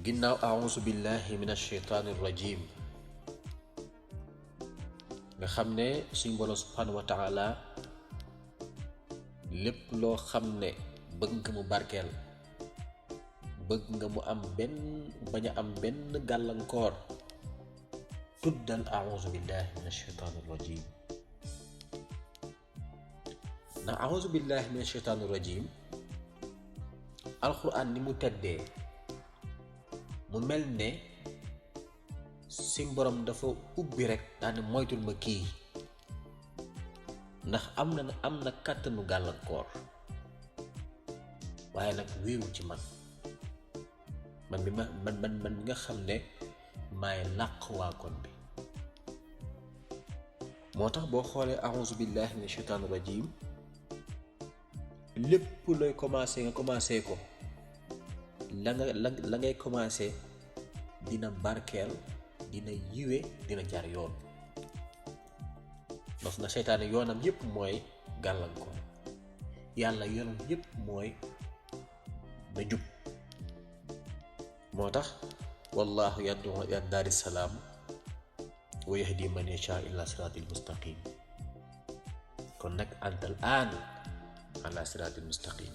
ginnaaw a'uuzu billahi min asheytaani rajim nga xam ne suñ borom subhanahu wa taala lépp loo xam ne bëgg nga mu barkeel bëgg nga mu am bañ a am benn gàllankoor tuddal a'uuzu billahi min asheytaani rajim ndax a'uuzu billahi min asheytaani rajim alquran ni mu teddee mu mel ne suñ borom dafa ubbi rek daane moytul ma kii ndax am na kàttanu gàllankoor waaye nag wéeru ci man bi nga xam ne maay làq waa kon bi moo tax boo xoolee a'uuzu billahi min asheytaani rajim lépp looy commencé nga commencé ko la ngay commencé dina barkeel dina yiwe dina jaar yoon ndax na seytaane yoonam yépp mooy gàllankoor yàlla yoonam yépp mooy na jub moo tax wallahu yad'u ila daari salaam wa yahdi man yashaa ila siraatil mustaqim kon nag antal aan ala siraatil mustaqim